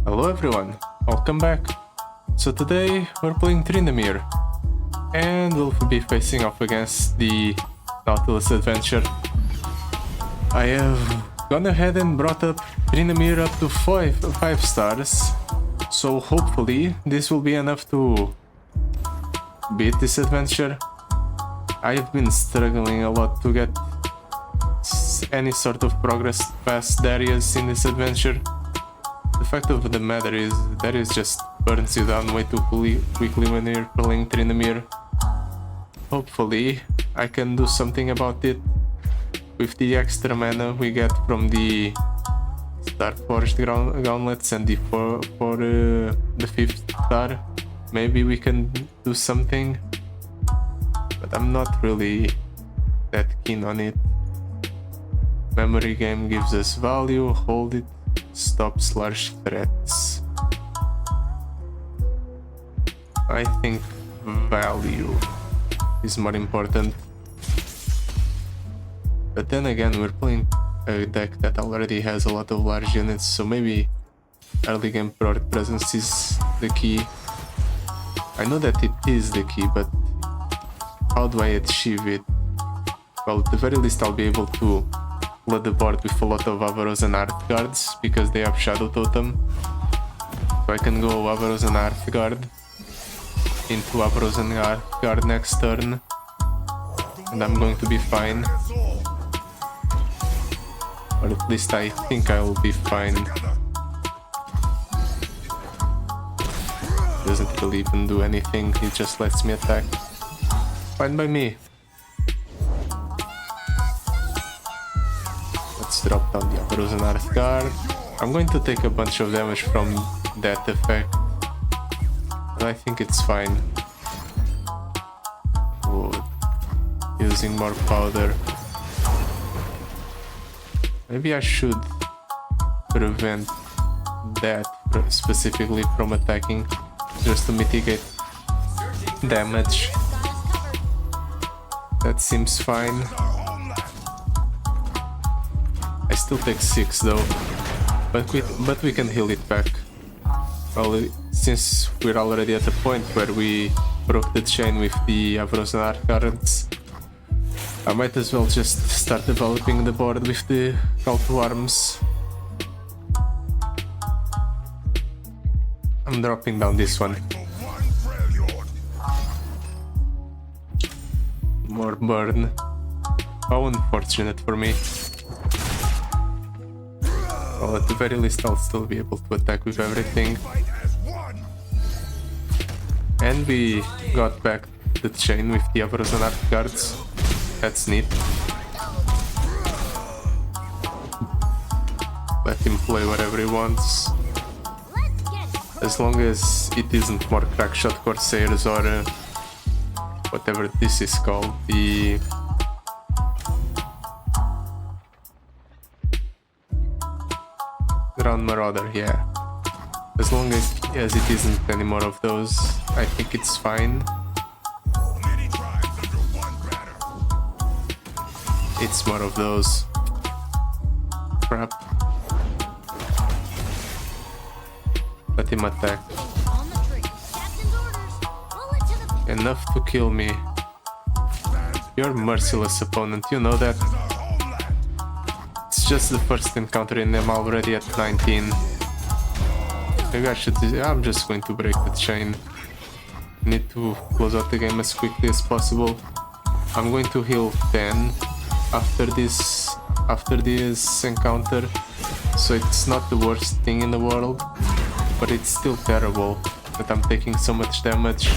Hello everyone, welcome back. So today we're playing Tryndamere and we'll be facing off against the Nautilus adventure. I have gone ahead and brought up Tryndamere up to 5 stars, so hopefully this will be enough to beat this adventure. I've been struggling a lot to get any sort of progress past Darius in this adventure. The fact of the matter is, Darius just burns you down way too quickly when you're playing Tryndamere. Hopefully, I can do something about it with the extra mana we get from the Star Forged gauntlets and the for the 5th star. Maybe we can do something, but I'm not really that keen on it. Memory game gives us value, hold it, stops large threats. I think value is more important. But then again, we're playing a deck that already has a lot of large units, so maybe early game presence is the key. I know that it is the key, but how do I achieve it? Well, at the very least I'll be able to flood the board with a lot of Avaros and Artguards because they have Shadow Totem. So I can go Avaros and Artguard into Avaros and Artguard next turn, and I'm going to be fine. Or at least I think I will be fine. Doesn't really even do anything, he just lets me attack. Fine by me. Let's drop down the Avaros and Artguard. I'm going to take a bunch of damage from that effect, but I think it's fine. Good. Using more powder. Maybe I should prevent that specifically from attacking, just to mitigate damage. That seems fine. I still take 6 though, but we can heal it back. Well, since we're already at the point where we broke the chain with the Avaros and Artguards, I might as well just start developing the board with the call to arms. I'm dropping down this one. More burn. How unfortunate for me. Well, at the very least I'll still be able to attack with everything. And we got back the chain with the Avaros and Artguards. That's neat. Let him play whatever he wants. As long as it isn't more Crackshot Corsairs or whatever this is called, the Ground Marauder, yeah. As long as it isn't any more of those, I think it's fine. It's more of those. Crap. Let him attack. Enough to kill me. You're a merciless opponent, you know that? It's just the first encounter and I'm already at 19. Maybe I should... I'm just going to break the chain. Need to close out the game as quickly as possible. I'm going to heal 10 after this encounter, so it's not the worst thing in the world, but it's still terrible that I'm taking so much damage.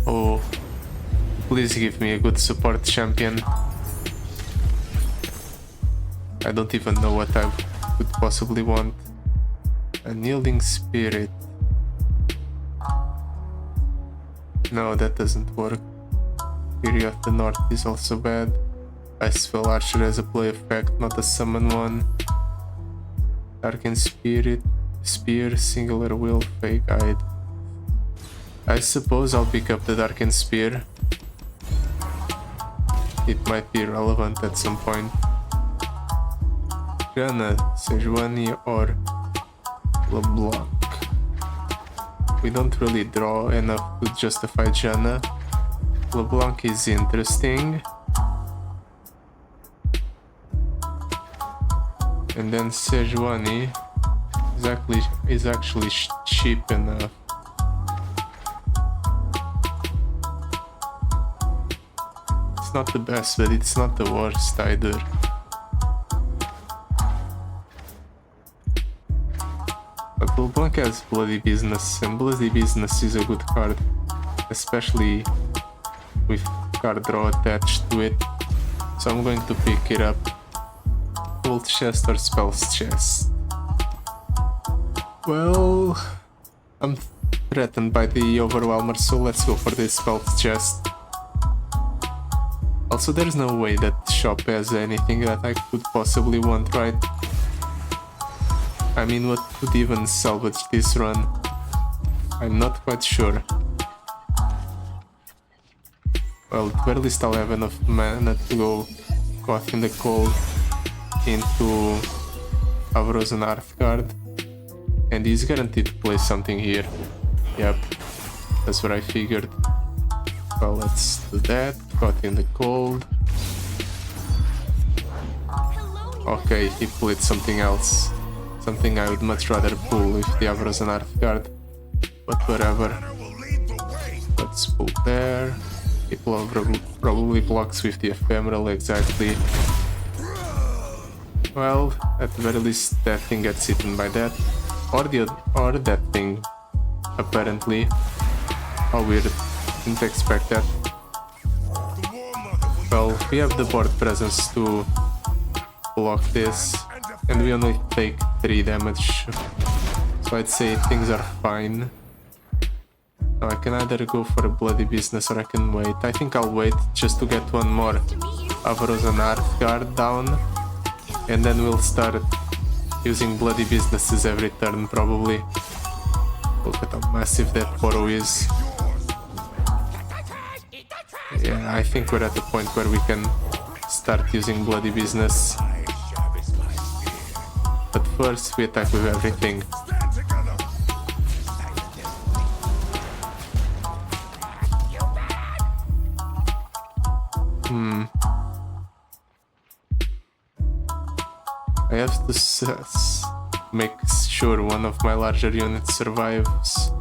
Oh, please give me a good support champion. I don't even know what I could possibly want. Unyielding Spirit. No, that doesn't work. Fury of the North is also bad. Icefell Archer has a play effect, not a summon one. Darken Spirit, Spear, Singular Will, Fake Guide. I suppose I'll pick up the Darkened Spear. it might be relevant at some point. Janna, Sejuani or LeBlanc. We don't really draw enough to justify Janna. LeBlanc is interesting. And then Sejuani is actually cheap enough. It's not the best, but it's not the worst either. But LeBlanc has Bloody Business, and Bloody Business is a good card, especially with card draw attached to it. So I'm going to pick it up. Gold chest or spells chest? Well, I'm threatened by the Overwhelmer, so let's go for this spells chest. Also, there's no way that shop has anything that I could possibly want, right? I mean, what would even salvage this run? I'm not quite sure. Well, at very least I'll have enough mana to go Caught in the Cold into a Frozen Hearthguard. And he's guaranteed to play something here. Yep, that's what I figured. Well, let's do that. Caught in the Cold. Okay, he played something else. Something I would much rather pull with the Frozen Hearthguard. But whatever. Let's pull there. He probably blocks with the Ephemeral, exactly. Well, at the very least that thing gets eaten by that. Or that thing, apparently. How weird. Didn't expect that. Well, we have the board presence to block this, and we only take 3 damage, so I'd say things are fine. Now I can either go for a Bloody Business or I can wait. I think I'll wait just to get one more Frozen Hearthguard down, and then we'll start using Bloody Businesses every turn probably. Look at how massive that Poro is. Yeah, I think we're at the point where we can start using Bloody Business. But first we attack with everything. I have to make sure one of my larger units survives.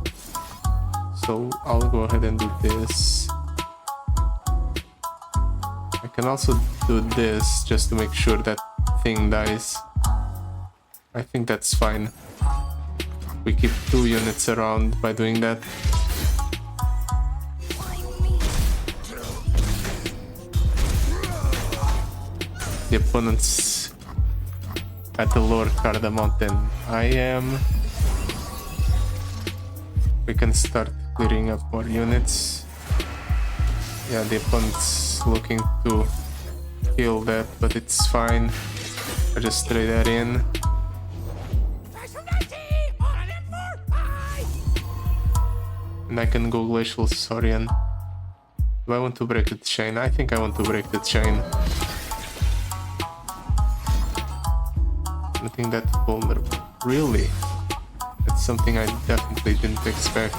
So I'll go ahead and do this. I can also do this just to make sure that thing dies. I think that's fine. We keep 2 units around by doing that. The opponent's at the lower card amount than I am. We can start clearing up more units. Yeah, the opponent's looking to kill that, but it's fine. I just trade that in. And I can go Glacial Saurian. Do I want to break the chain? I think I want to break the chain. I think that's vulnerable. Really? That's something I definitely didn't expect.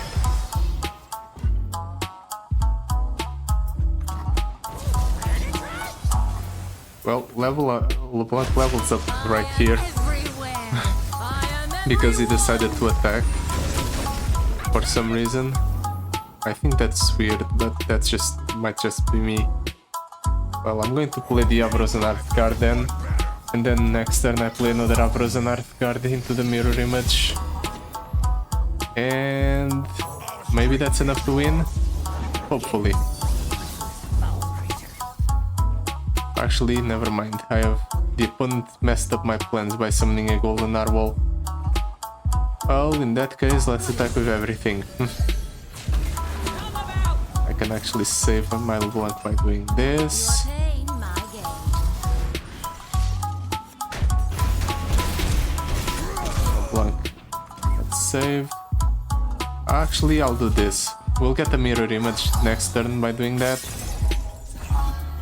Well, LeBlanc levels up right here because he decided to attack for some reason. I think that's weird, but that's might just be me. Well, I'm going to play the Frozen Hearthguard then, and then next turn I play another Frozen Hearthguard into the mirror image, and maybe that's enough to win. Hopefully. Actually, never mind. The opponent messed up my plans by summoning a golden narwhal. Well, in that case, let's attack with everything. I can actually save my LeBlanc by doing this. LeBlanc, let's save. Actually, I'll do this. We'll get a mirror image next turn by doing that.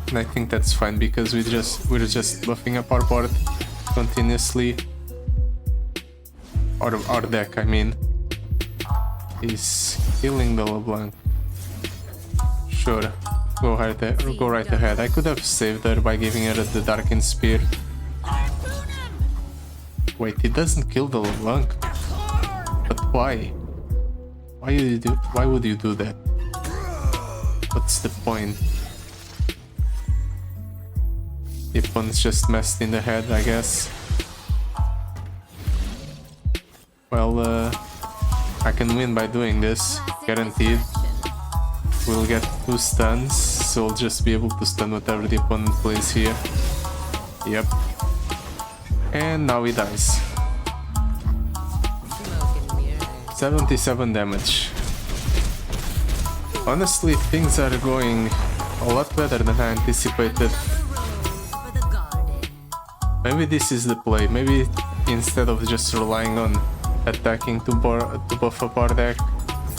And I think that's fine because we're just buffing up our board continuously. Or our deck, I mean. Is killing the LeBlanc. Sure, go right ahead. I could have saved her by giving her the Darkened Spear. Wait, it doesn't kill the LeBlanc? But why? Why would you do that? What's the point? The opponent's just messed in the head, I guess. Well, I can win by doing this, guaranteed. We'll get 2 stuns, so we'll just be able to stun whatever the opponent plays here. Yep. And now he dies. 77 damage. Honestly, things are going a lot better than I anticipated. Maybe this is the play. Maybe instead of just relying on attacking to buff up our deck,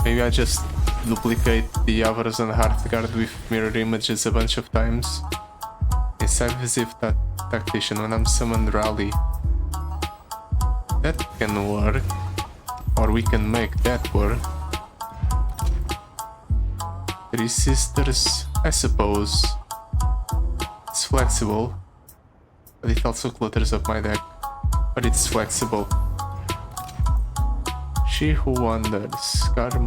maybe I just duplicate the Avars and Hearthguard with mirror images a bunch of times. Incisive Tactician when I'm summoned Rally. That can work. Or we can make that work. 3 Sisters, I suppose. It's flexible. But it also clutters up my deck. But it's flexible. She Who Wanders, Guard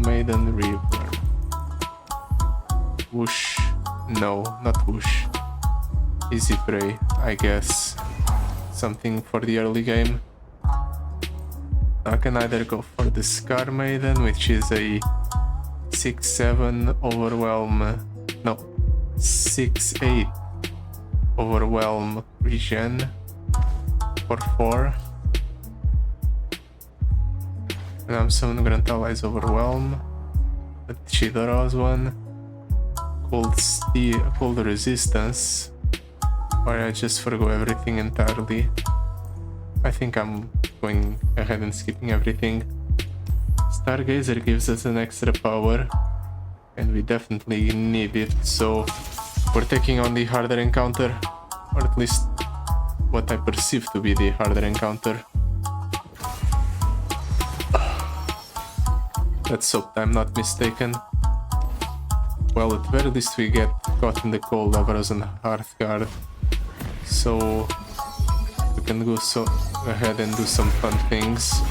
Maiden Reaper. Whoosh. No, not whoosh. Easy Prey, I guess. Something for the early game. I can either go for the Scar Maiden, which is a 6-7 Overwhelm. No, 6-8 Overwhelm Regen for 4. And I'm summoning Grant Allies Overwhelm. But she draws one. Cold Resistance. Or I just forgo everything entirely. I think I'm going ahead and skipping everything. Stargazer gives us an extra power. And we definitely need it. So we're taking on the harder encounter. Or at least what I perceive to be the harder encounter. Let's hope I'm not mistaken. Well, at very least we get caught in the cold, Avars and Hearthguard. So we can go ahead and do some fun things.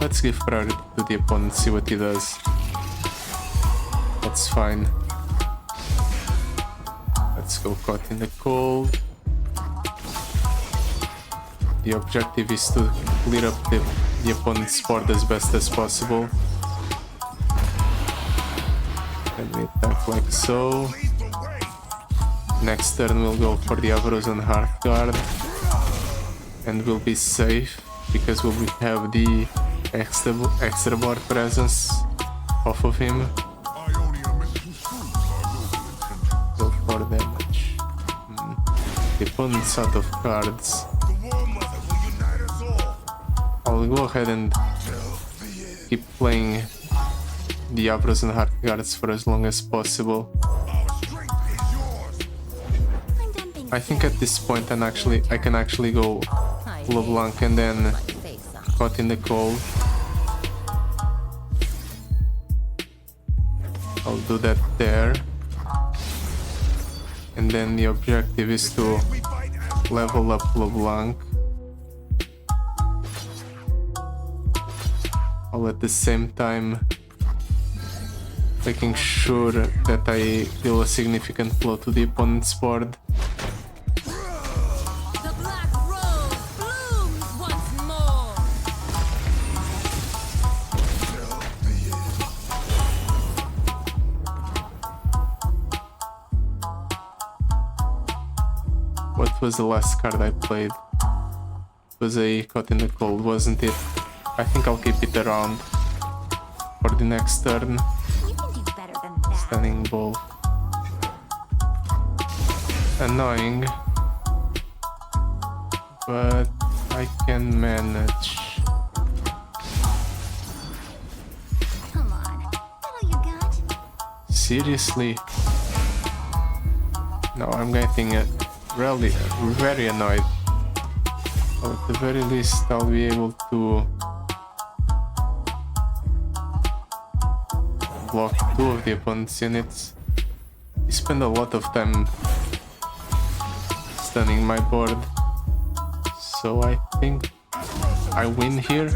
Let's give priority to the opponent, see what he does. That's fine. Let's go caught in the cold. The objective is to clear up the opponent's board as best as possible. And we attack like so. Next turn we'll go for the Avars and Hearthguard. And we'll be safe because we'll have the extra board presence off of him. Go for damage. The opponent's out of cards. I'll go ahead and keep playing the Avars and Hearthguards for as long as possible. I think at this point I can actually go LeBlanc and then caught in the cold. I'll do that there. And then the objective is to level up LeBlanc. While at the same time making sure that I deal a significant blow to the opponent's board. What was the last card I played? It was a Caught in the Cold, wasn't it? I think I'll keep it around for the next turn. You can do better than that. Stunning Bolt. Annoying, but I can manage. Come Seriously? No, I'm getting really very annoyed. Well, at the very least, I'll be able to block 2 of the opponent's units. He spent a lot of time stunning my board, so I think I win here.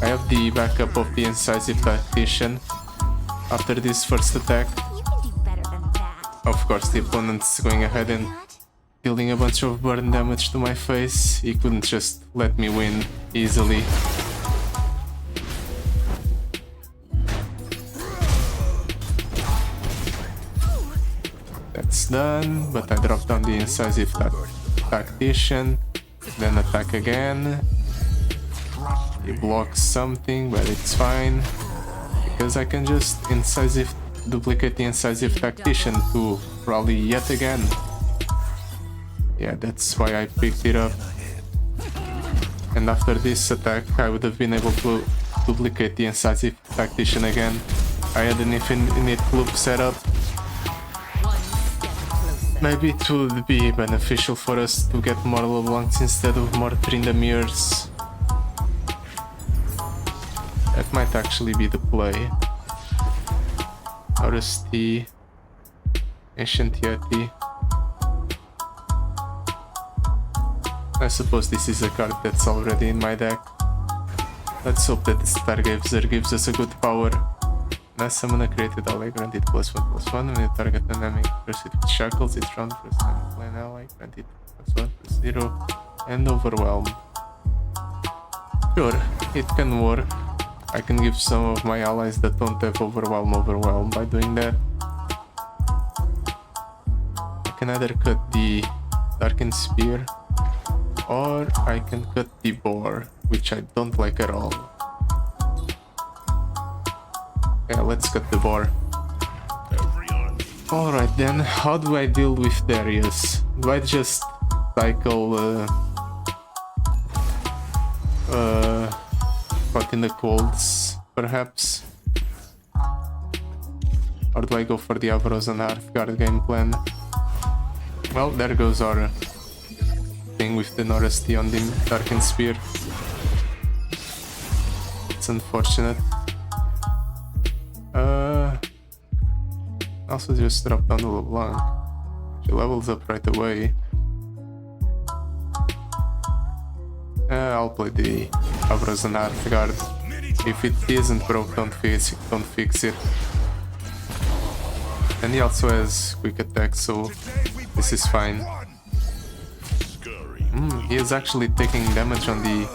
I have the backup of the incisive tactician after this first attack. You can do better than that. Of course, the opponent's going ahead and dealing a bunch of burn damage to my face. He couldn't just let me win easily. That's done, but I dropped down the incisive tactician, then attack again. He blocks something, but it's fine, because I can just duplicate the incisive tactician to rally yet again. Yeah, that's why I picked it up. And after this attack, I would have been able to duplicate the incisive tactician again. I had an infinite loop set up. Maybe it would be beneficial for us to get more LeBlancs instead of more Tryndameres. That might actually be the play. Notice the Ancient Yeti. I suppose this is a card that's already in my deck. Let's hope that the Stargazer gives us a good power. Last summon created ally granted +1/+1 when you target an enemy proceed with shackles, it's round first time you play an ally granted +1/+0 and overwhelm. Sure, it can work. I can give some of my allies that don't have overwhelm by doing that. I can either cut the Darkened Spear or I can cut the Boar, which I don't like at all. Yeah, let's cut the Boar. Alright then, how do I deal with Darius? Do I just cycle Caught in the Colds, perhaps? Or do I go for the Avros and Hearthguard game plan? Well, there goes our thing with the Norasty on the Darkened Spear. It's unfortunate. Also just drop down the LeBlanc. She levels up right away. I'll play the Avros and Hearthguard. If it isn't broke, don't fix it. And he also has quick attack, so this is fine. He is actually taking damage on the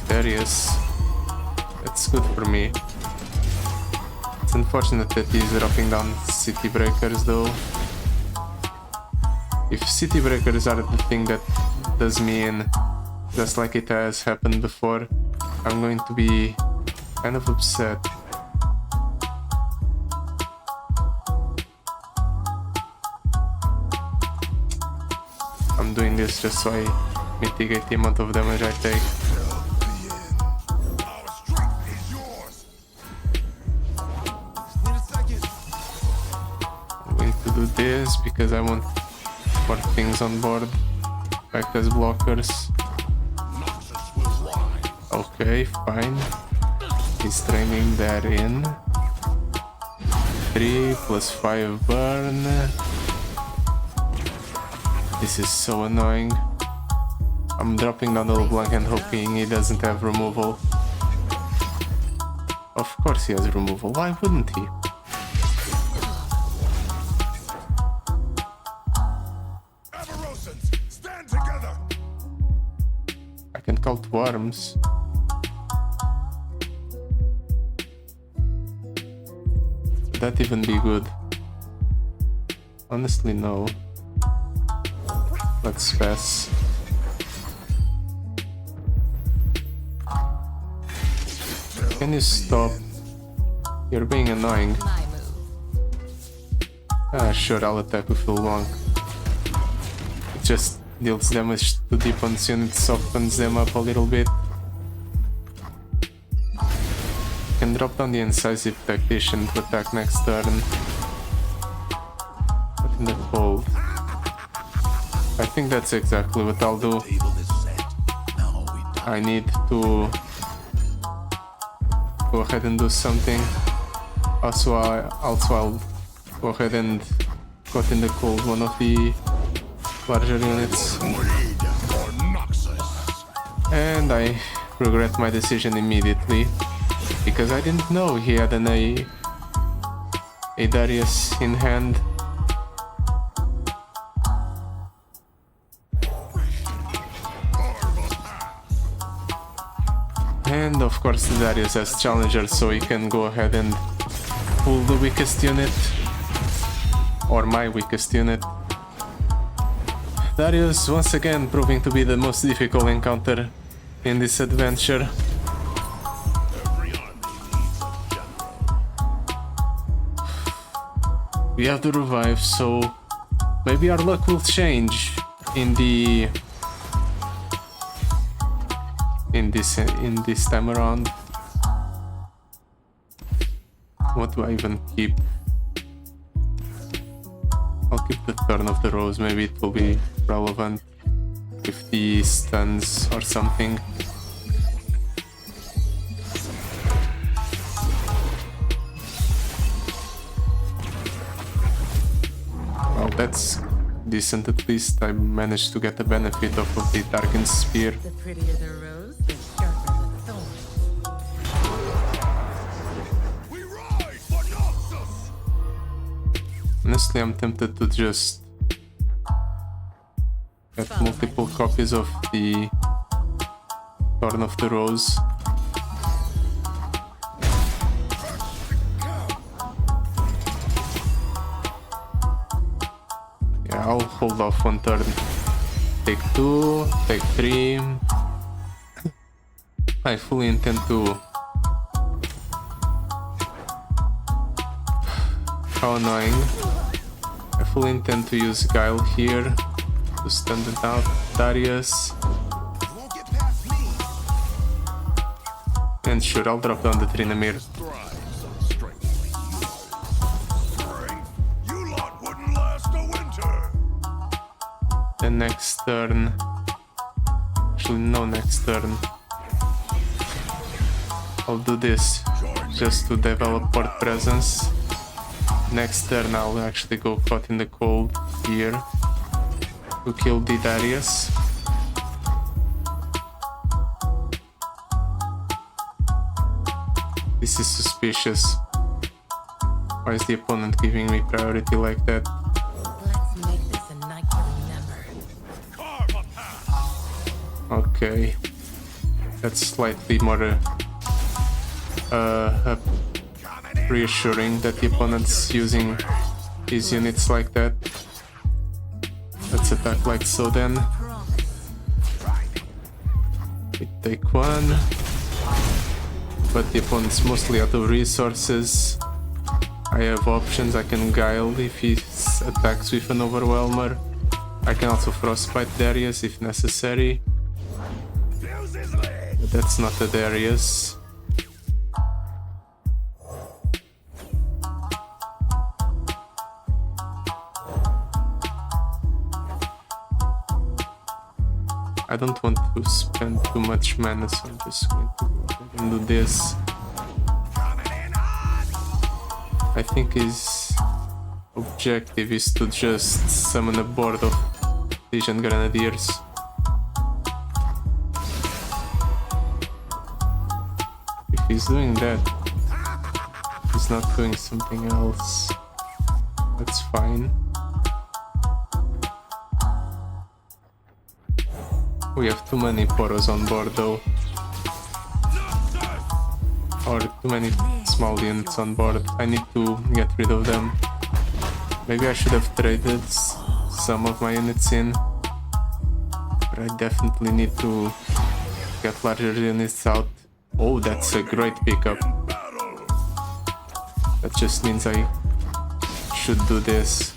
Darius. That's good for me. It's unfortunate that he's dropping down City Breakers though. If City Breakers are the thing that does me in, just like it has happened before, I'm going to be kind of upset. I'm doing this just so I mitigate the amount of damage I take. I'm going to do this because I want more things on board, like as blockers. Okay, fine. He's training that in. 3 + 5 burn. This is so annoying. I'm dropping down the LeBlanc and hoping he doesn't have removal. Of course he has removal, why wouldn't he? Stand together. I can cult worms. Would that even be good? Honestly, no. Let's pass. Can you stop? You're being annoying. Sure, I'll attack with LeBlanc. It just deals damage to the opponent's unit, softens them up a little bit. can drop down the incisive tactician to attack next turn. But in the cold. I think that's exactly what I'll do. I need to go ahead and do something. Also I'll go ahead and cut in the cold one of the larger units. And I regret my decision immediately, because I didn't know he had a Darius in hand. And of course Darius has challenger, so he can go ahead and pull the weakest unit, or my weakest unit. Darius once again proving to be the most difficult encounter in this adventure. We have the revive, so maybe our luck will change in this time around. What do I even keep? I'll keep the Turn of the Rose, maybe it will be relevant with the stuns or something. Well, that's decent. At least I managed to get the benefit of the Darkened Spear. The prettier the rose, the sharper the thorn. We ride for Noxus! Honestly, I'm tempted to just get multiple copies of the Thorn of the Rose. Yeah, I'll hold off one turn. Take 2, take 3. I fully intend to... How annoying. I fully intend to use Guile here to stand it out Darius. Won't get past me. And sure, I'll drop down the Tryndamere. Strive some strength. Strength? You lot wouldn't last a winter. The next turn... Actually, no next turn. I'll do this just to develop port presence. Next turn I'll actually go Caught in the Cold here to kill the Darius. This is suspicious. Why is the opponent giving me priority like that? Let's make this a night to remember. Carve a path. Okay. That's slightly more reassuring that the opponent's using his units like that. Let's attack like so then. We take 1. But the opponent's mostly out of resources. I have options. I can Guile if he attacks with an Overwhelmer. I can also Frostbite Darius if necessary. But that's not a Darius. I don't want to spend too much mana, so I'm just going to go ahead and do this. I think his objective is to just summon a board of Legion Grenadiers. If he's doing that, he's not doing something else. That's fine. We have too many Poros on board though. Or too many small units on board. I need to get rid of them. Maybe I should have traded some of my units in. But I definitely need to get larger units out. Oh, that's a great pickup. That just means I should do this.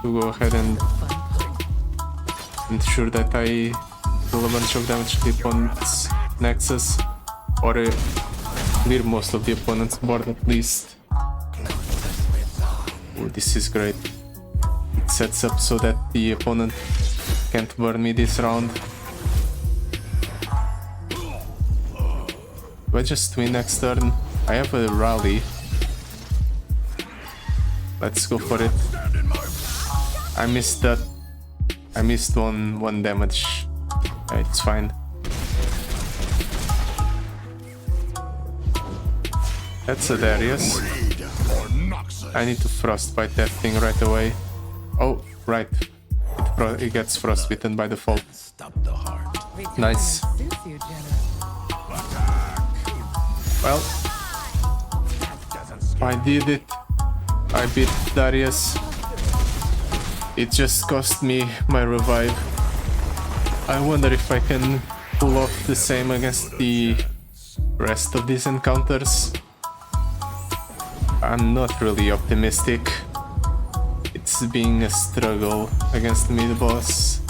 To go ahead and ensure that I deal a bunch of damage to the opponent's Nexus. Or clear most of the opponent's board at least. Oh, this is great. It sets up so that the opponent can't burn me this round. Do I just win next turn? I have a rally. Let's go for it. I missed that. I missed one damage. It's fine. That's a Darius. I need to frostbite that thing right away. Oh, right. It gets frostbitten by default. Nice. Well, I did it. I beat Darius. It just cost me my revive. I wonder if I can pull off the same against the rest of these encounters. I'm not really optimistic. It's being a struggle against the mid boss.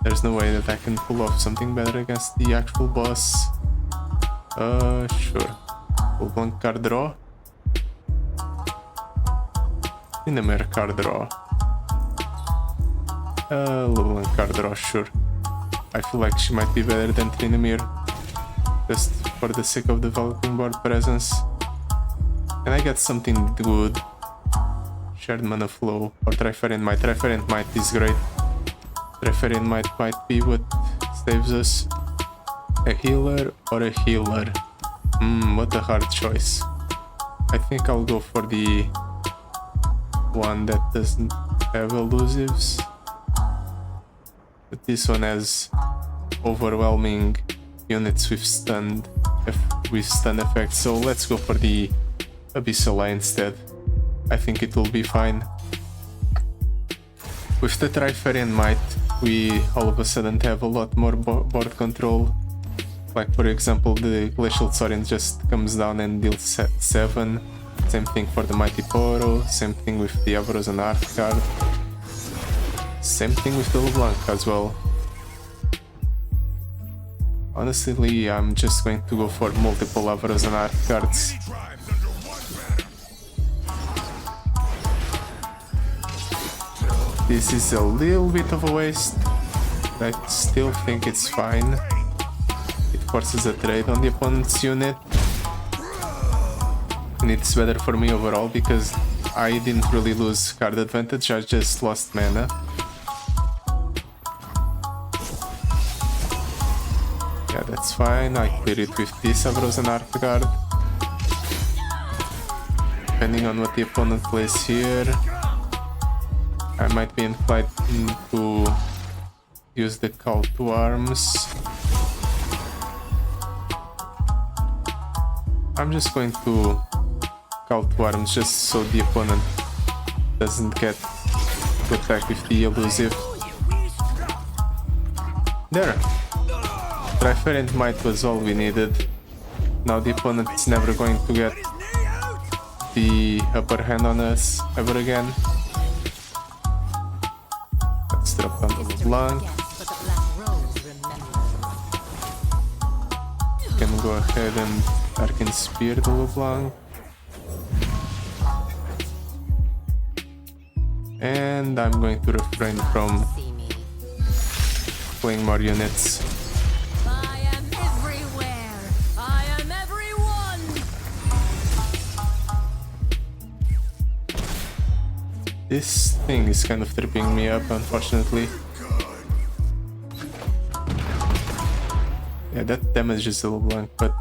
There's no way that I can pull off something better against the actual boss. Sure. Full blank card draw. Tryndamere card draw. Low blank card draw, sure. I feel like she might be better than Tryndamere, just for the sake of developing board presence. Can I get something good? Shared mana flow or Triferent Might. Triferent Might is great. Triferent Might be what saves us. A healer or a healer? What a hard choice. I think I'll go for the one that doesn't have elusives. But this one has overwhelming units with stun effects, so let's go for the Abyssal Eye instead. I think it will be fine. With the Trifarian Might, we all of a sudden have a lot more board control. Like for example, the Glacial Saurian just comes down and deals 7. Same thing for the Mighty Poro, same thing with the Avros and Art card. Same thing with the LeBlanc as well. Honestly, I'm just going to go for multiple Avros and Art cards. This is a little bit of a waste, but I still think it's fine. It forces a trade on the opponent's unit. And it's better for me overall because I didn't really lose card advantage, I just lost mana. Yeah, that's fine, I clear it with this Avros and Art card. Depending on what the opponent plays here, I might be inclined to use the Call to Arms. I'm just going to Call to Arms just so the opponent doesn't get to attack with the elusive. There! Triferent Might was all we needed. Now the opponent is never going to get the upper hand on us ever again. Let's drop down the LeBlanc. Can go ahead and Arcane Spear the LeBlanc. And I'm going to refrain from playing more units. I am everywhere. I am everyone. This thing is kind of tripping me up, unfortunately. Yeah, that damages the LeBlanc, but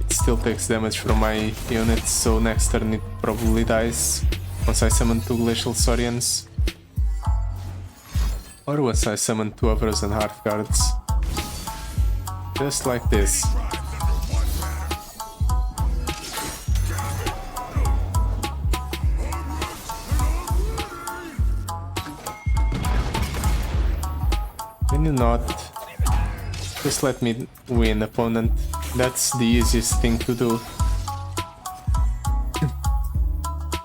it still takes damage from my units, so next turn it probably dies once I summon 2 Glacial Saurians. Or once I summon 2 Avros and Heart cards. Just like this. Can you not? Just let me win, opponent. That's the easiest thing to do.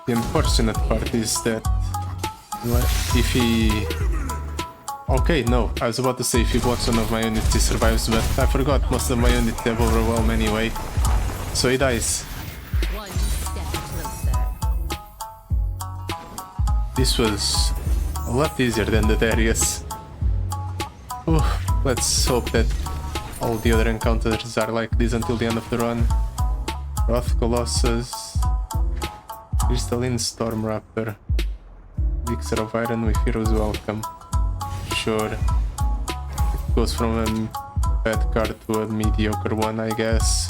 The unfortunate part is that if he Okay, no, I was about to say if he blocks one of my units he survives, but I forgot most of my units have overwhelm anyway. So he dies. One step closer. This was a lot easier than the Darius. Ooh, let's hope that all the other encounters are like this until the end of the run. Wrath Colossus, Crystalline Storm Raptor, Elixir of Iron with Heroes Welcome. Sure, it goes from a bad card to a mediocre one, I guess.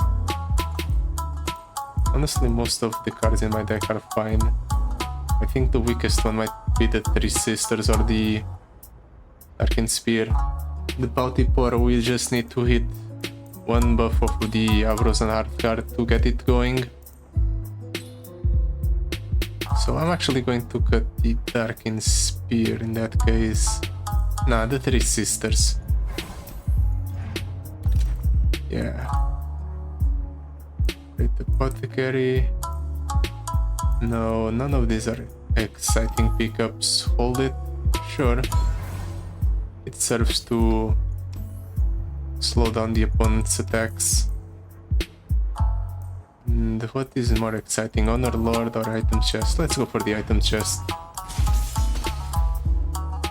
Honestly, most of the cards in my deck are fine. I think the weakest one might be the Three Sisters or the Arcane Spear. The Bounty Pour, we just need to hit one buff of the Avros and Heart card to get it going. So I'm actually going to cut the Arcane Spear in that case. Nah, the Three Sisters. Yeah. Great Apothecary. No, none of these are exciting pickups. Hold it. Sure. It serves to slow down the opponent's attacks. And what is more exciting? Honor Lord or Item Chest? Let's go for the Item Chest.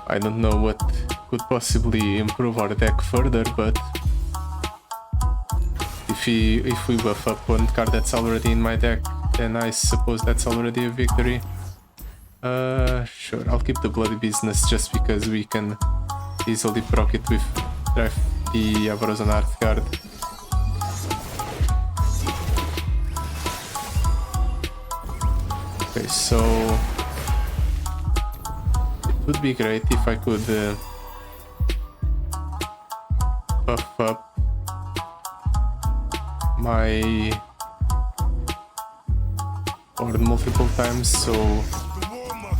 I don't know what could possibly improve our deck further, but if we buff up one card that's already in my deck, then I suppose that's already a victory. Sure, I'll keep the Bloody Business just because we can easily proc it with draft the Avros and Art card. Okay, so it would be great if I could buff up my board multiple times, so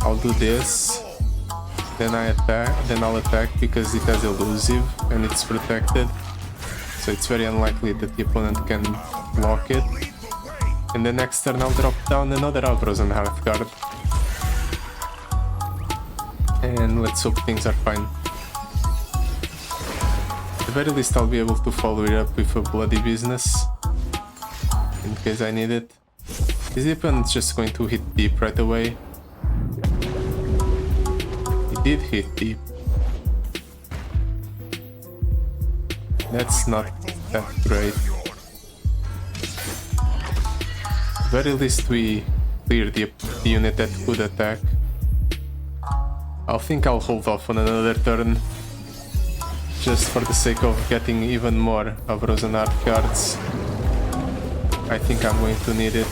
I'll do this, then I'll attack because it has elusive and it's protected, so it's very unlikely that the opponent can block it. And the next turn I'll drop down another Avros and Heart card. And let's hope things are fine. At the very least I'll be able to follow it up with a Bloody Business, in case I need it. Is the opponent just going to hit deep right away? He did hit deep. That's not that great. At the very least we clear the unit that could attack. I think I'll hold off on another turn, just for the sake of getting even more Avros and Art cards. I think I'm going to need it.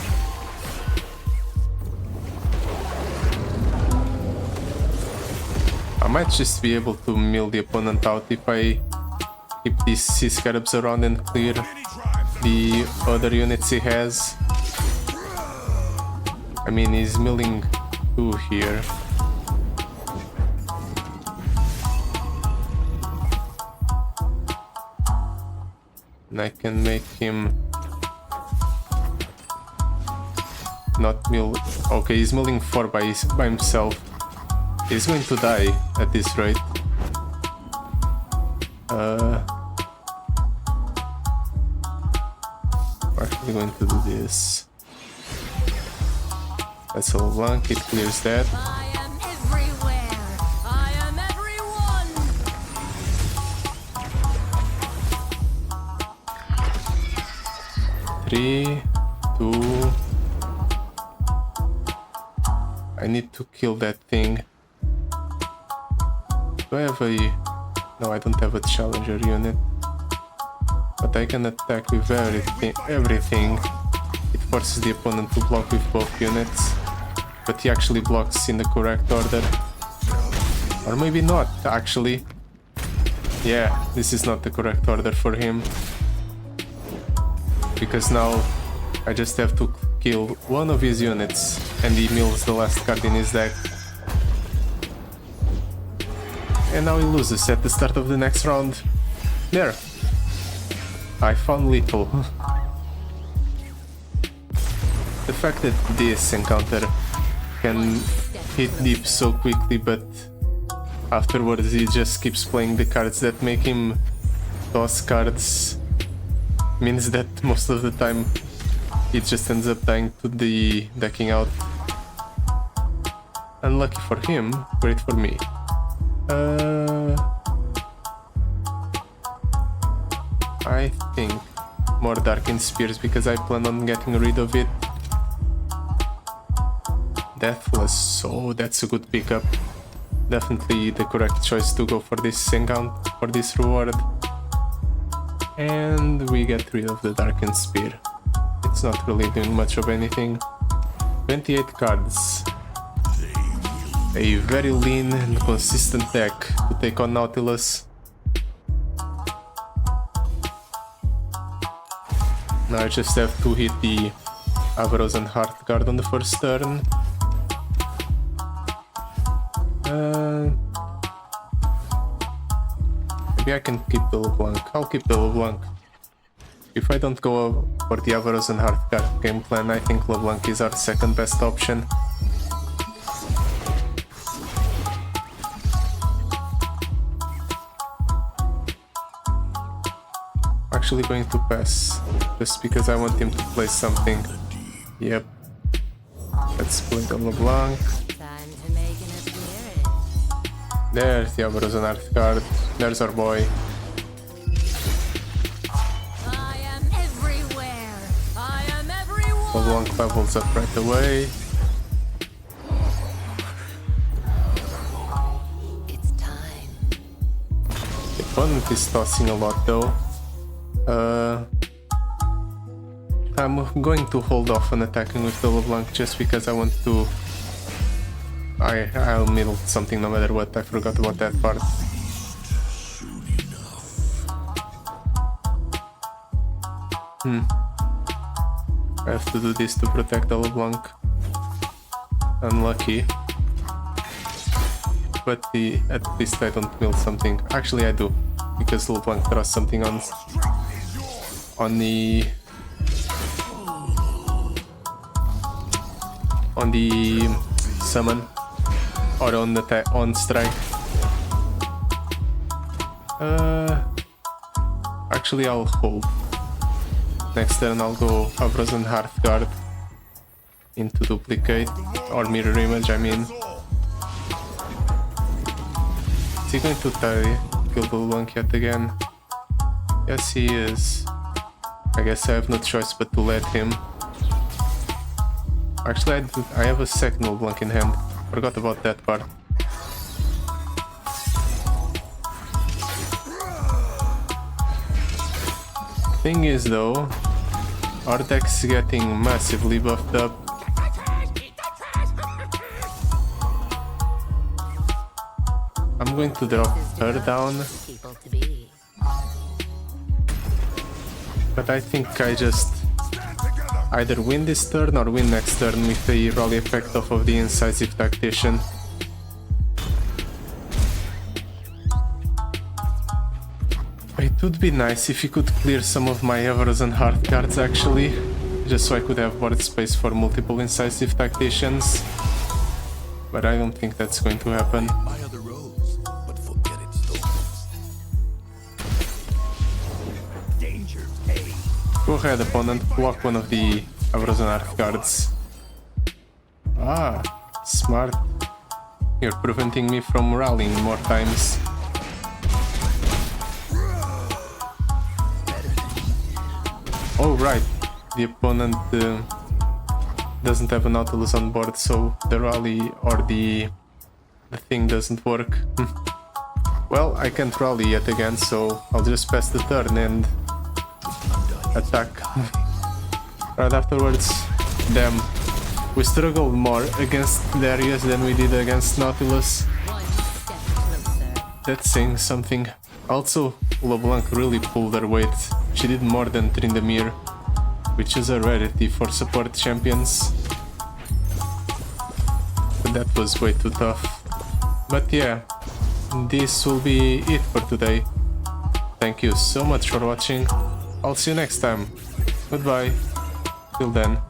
I might just be able to mill the opponent out if I keep these Sea Scarabs around and clear the other units he has. I mean, he's milling 2 here. And I can make him not mill. Okay, he's milling 4 by himself. He's going to die at this rate. We're actually going to do this. That's a LeBlanc, it clears that. I am everywhere. I am everyone. 3, 2. I need to kill that thing. Do I have a... No, I don't have a challenger unit. But I can attack with everything. It forces the opponent to block with both units. But he actually blocks in the correct order. Or maybe not, actually. Yeah, this is not the correct order for him. Because now I just have to kill one of his units and he mills the last card in his deck. And now he loses at the start of the next round. There. I found lethal. The fact that this encounter can hit deep so quickly but afterwards he just keeps playing the cards that make him toss cards. Means that most of the time it just ends up dying to the decking out. Unlucky for him, great for me. I think more Darkened Spears because I plan on getting rid of it. Deathless, oh that's a good pickup. Definitely the correct choice to go for this encounter, for this reward. And we get rid of the Darkened Spear. It's not really doing much of anything. 28 cards. A very lean and consistent deck to take on Nautilus. Now I just have to hit the Avaros and Heartguard on the first turn. Maybe I can keep the LeBlanc. I'll keep the LeBlanc. If I don't go for the Avaros and Heartguard game plan, I think LeBlanc is our second best option. Actually going to pass, just because I want him to play something. Yep. Let's play the LeBlanc. Time to make an appearance. There's the Avaros and Heartguard. There's our boy. I am everywhere. I am everyone. LeBlanc levels up right away. It's time. The opponent is tossing a lot though. I'm going to hold off on attacking with the LeBlanc just because I want to... I'll middle something no matter what. I forgot about that part. I have to do this to protect the LeBlanc. Unlucky. But at least I don't mill something. Actually I do, because LeBlanc throws something on the summon or on the on strike. Actually I'll hold. Next turn I'll go Avaros and Heartguard into duplicate or mirror image, I mean. Is he going to kill the LeBlanc yet again? Yes he is. I guess I have no choice but to let him. Actually I have a second LeBlanc in hand. Forgot about that part. Thing is though, our deck's getting massively buffed up. I'm going to drop her down, People to be. but I think I just either win this turn or win next turn with the rally effect off of the Incisive Tactician. It would be nice if you could clear some of my Avaros and Heartguards actually, just so I could have board space for multiple Incisive Tacticians. But I don't think that's going to happen. Admire the rose, but forget its thorns. Danger A. Go ahead opponent, block one of the Avaros and Heartguards. Ah, smart. You're preventing me from rallying more times. Oh right, the opponent doesn't have a Nautilus on board, so the rally or the thing doesn't work. Well, I can't rally yet again, so I'll just pass the turn and attack. Right afterwards, damn, we struggled more against Darius than we did against Nautilus. One step closer. That's saying something. Also, LeBlanc really pulled her weight. She did more than Tryndamere, which is a rarity for support champions. But that was way too tough. But yeah, this will be it for today. Thank you so much for watching. I'll see you next time. Goodbye. Till then.